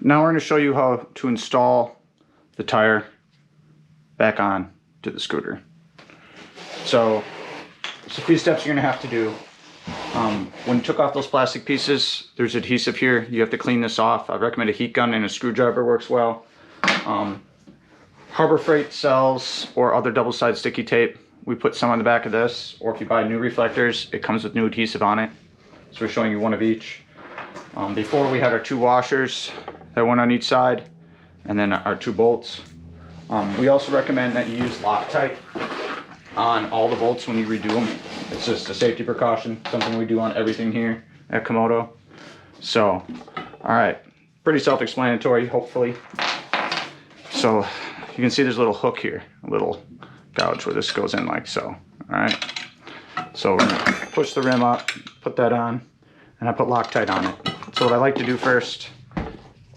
Now we're going to show you how to install the tire back on to the scooter. So there's a few steps you're going to have to do. When you took off those plastic pieces, there's adhesive here. You have to clean this off. I recommend a heat gun and a screwdriver works well. Harbor Freight sells, or other double-sided sticky tape. We put some on the back of this, or if you buy new reflectors, it comes with new adhesive on it. So we're showing you one of each. Before we had our 2 washers that went on each side, and then our 2 bolts. We also recommend that you use Loctite on all the bolts when you redo them. It's just a safety precaution, something we do on everything here at Komoto. So, alright, pretty self-explanatory, hopefully. So, you can see there's a little hook here, a little gouge where this goes in like so. Alright, so we're going to push the rim up, put that on, and I put Loctite on it. So what I like to do first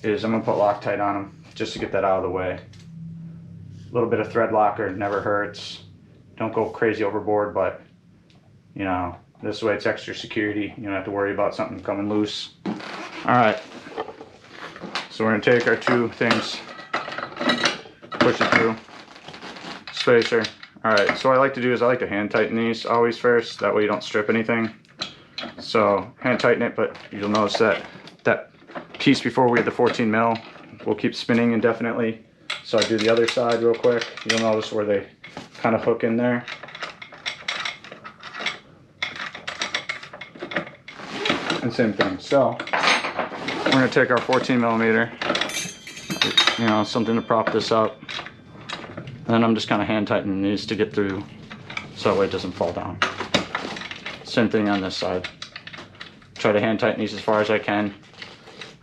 is I'm going to put Loctite on them, just to get that out of the way. A little bit of thread locker never hurts. Don't go crazy overboard, but you know, this way it's extra security. You don't have to worry about something coming loose. Alright, so we're going to take our 2 things, push it through, spacer. Alright, so what I like to do is I like to hand tighten these always first, that way you don't strip anything. So hand tighten it, but you'll notice that that piece before we had the 14 mil will keep spinning indefinitely. So I do the other side real quick. You'll notice where they kind of hook in there. And same thing. So we're going to take our 14 millimeter, you know, something to prop this up. And then I'm just kind of hand tightening these to get through so that way it doesn't fall down. Same thing on this side. Try to hand tighten these as far as I can.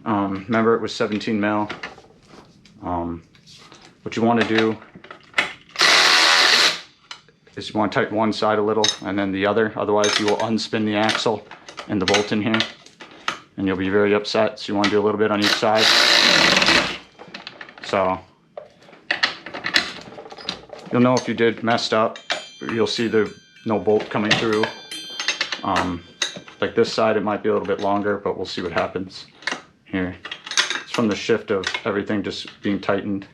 Remember, it was 17 mil. What you want to do is you want to tighten one side a little and then the other. Otherwise, you will unspin the axle and the bolt in here, and you'll be very upset. So you want to do a little bit on each side. So you'll know if you did messed up. You'll see the no bolt coming through. Like this side, it might be a little bit longer, but we'll see what happens here. It's from the shift of everything just being tightened.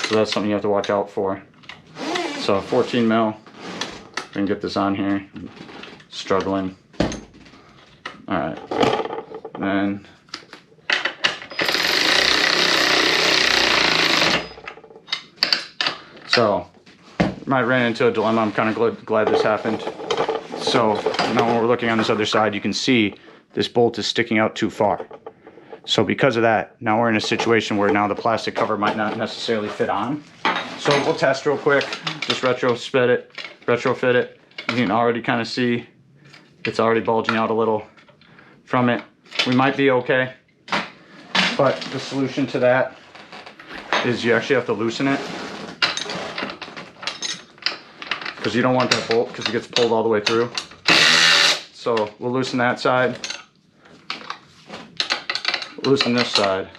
So that's something you have to watch out for. So 14 mil, we can get this on here. Struggling. Alright. Then so might ran into a dilemma. I'm kind of glad this happened. So now when we're looking on this other side, you can see this bolt is sticking out too far. So because of that, now we're in a situation where now the plastic cover might not necessarily fit on. So we'll test real quick, just retrofit it. You can already kind of see it's already bulging out a little from it. We might be okay, but the solution to that is you actually have to loosen it, because you don't want that bolt because it gets pulled all the way through. So we'll loosen that side, loosen this side,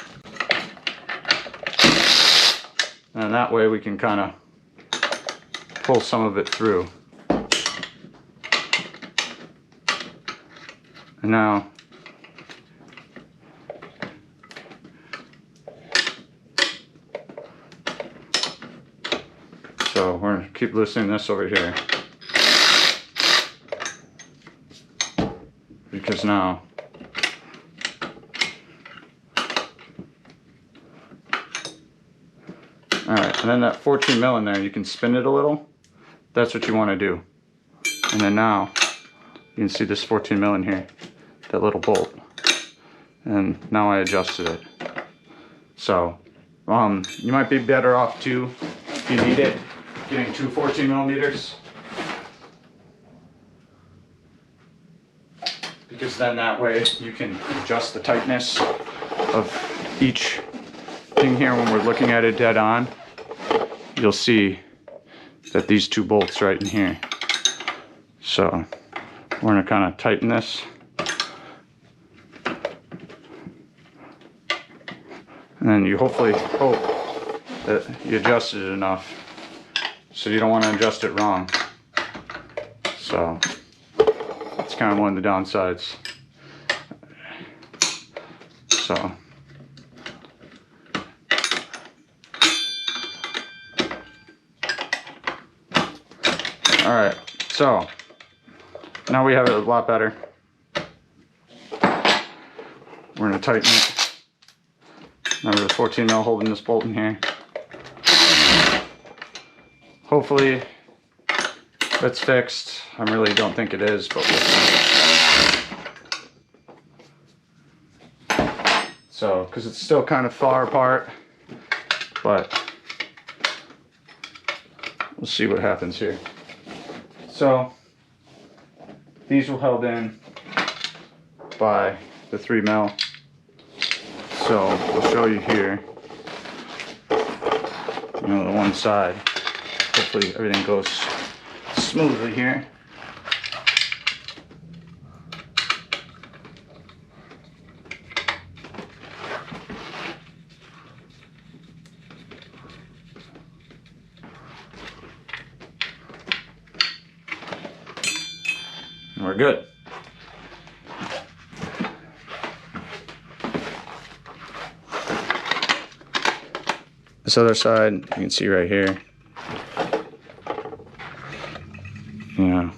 and that way we can kind of pull some of it through. And now so we're going to keep loosening this over here, because now alright, and then that 14 mil in there, you can spin it a little. That's what you want to do. And then now you can see this 14 mil in here, that little bolt. And now I adjusted it. So you might be better off too, if you need it, getting 2 14 millimeters, because then that way you can adjust the tightness of each thing here. When we're looking at it dead on, you'll see that these 2 bolts right in here. So we're going to kind of tighten this, and then you hopefully hope that you adjusted it enough, so you don't want to adjust it wrong. So it's kind of one of the downsides. So all right, so now we have it a lot better. We're gonna tighten it. Remember the 14 mil holding this bolt in here. Hopefully that's fixed. I really don't think it is, but we'll see. So, because it's still kind of far apart, but we'll see what happens here. So, these were held in by the 3 mil. So, we'll show you here, you know, the one side. Hopefully everything goes smoothly here. And we're good. This other side, you can see right here. Yeah.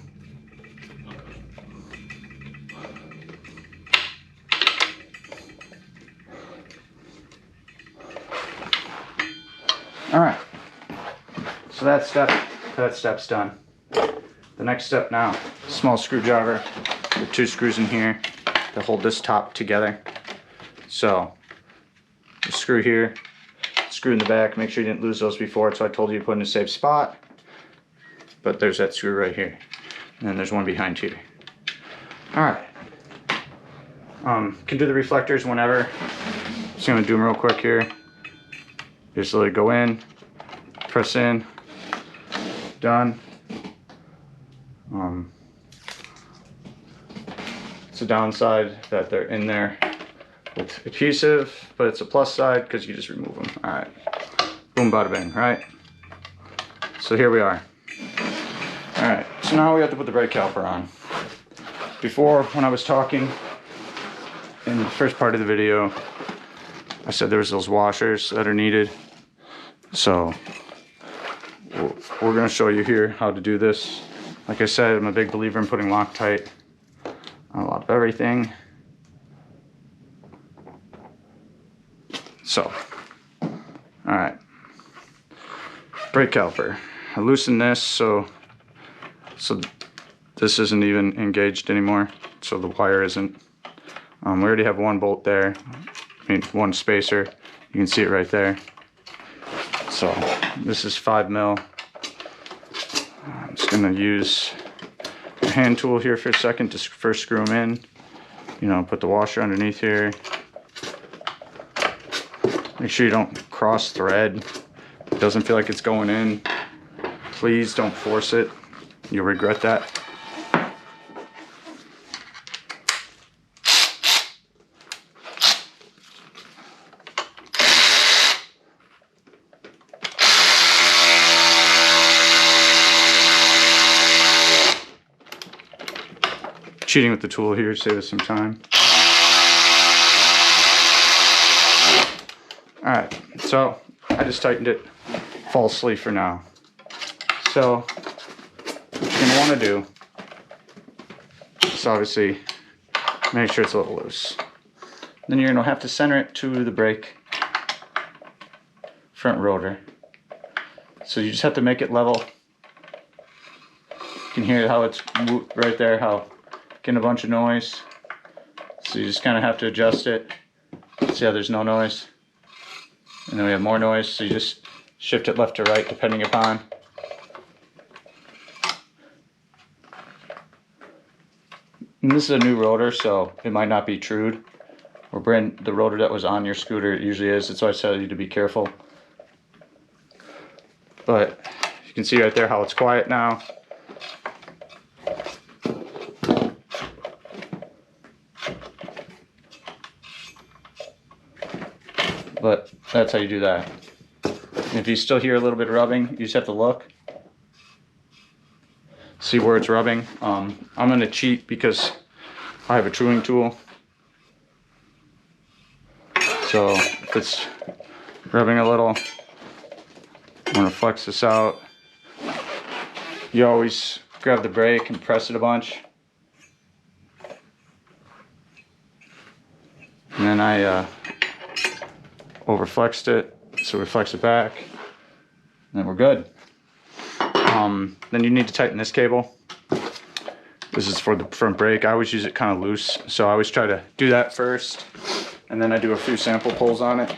All right. So that step's done. The next step now, small screwdriver with 2 screws in here to hold this top together. So, the screw here, screw in the back. Make sure you didn't lose those before. So I told you to put in a safe spot. But there's that screw right here. And then there's one behind here. Alright. Can do the reflectors whenever. Just gonna do them real quick here. Just let it go in. Press in. Done. It's a downside that they're in there with adhesive, but it's a plus side because you just remove them. Alright. Boom, bada bing, right? So here we are. Alright, so now we have to put the brake caliper on. Before, when I was talking in the first part of the video, I said there was those washers that are needed. So we're going to show you here how to do this. Like I said, I'm a big believer in putting Loctite on a lot of everything. So, alright. Brake caliper. I loosened this so this isn't even engaged anymore, so the wire isn't. We already have one bolt there, I mean one spacer. You can see it right there. So this is 5 mil. I'm just gonna use a hand tool here for a second to first screw them in. You know, put the washer underneath here. Make sure you don't cross thread. It doesn't feel like it's going in. Please don't force it. You'll regret that. Cheating with the tool here, save us some time. Alright, so I just tightened it falsely for now. So what you're going to want to do is obviously make sure it's a little loose. Then you're going to have to center it to the brake front rotor. So you just have to make it level. You can hear how it's right there, how getting a bunch of noise. So you just kind of have to adjust it. See how there's no noise? And then we have more noise, so you just shift it left to right depending upon. And this is a new rotor, so it might not be trued. Or the rotor that was on your scooter, it usually is. That's why I tell you to be careful. But you can see right there how it's quiet now. But that's how you do that. And if you still hear a little bit of rubbing, you just have to look. See where it's rubbing. I'm going to cheat because I have a truing tool. So if it's rubbing a little, I'm gonna flex this out. You always grab the brake and press it a bunch. And then I overflexed it, so we flex it back, and then we're good. Then you need to tighten this cable. This is for the front brake. I always use it kind of loose, so I always try to do that first, and then I do a few sample pulls on it.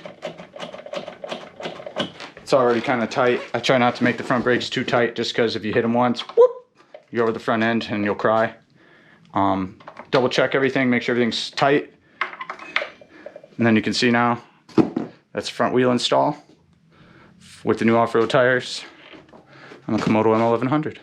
It's already kind of tight. I try not to make the front brakes too tight, just because if you hit them once, whoop, you're over the front end and you'll cry. Double check everything, make sure everything's tight. And then you can see now, that's the front wheel install with the new off-road tires on the KOMOTO M1100.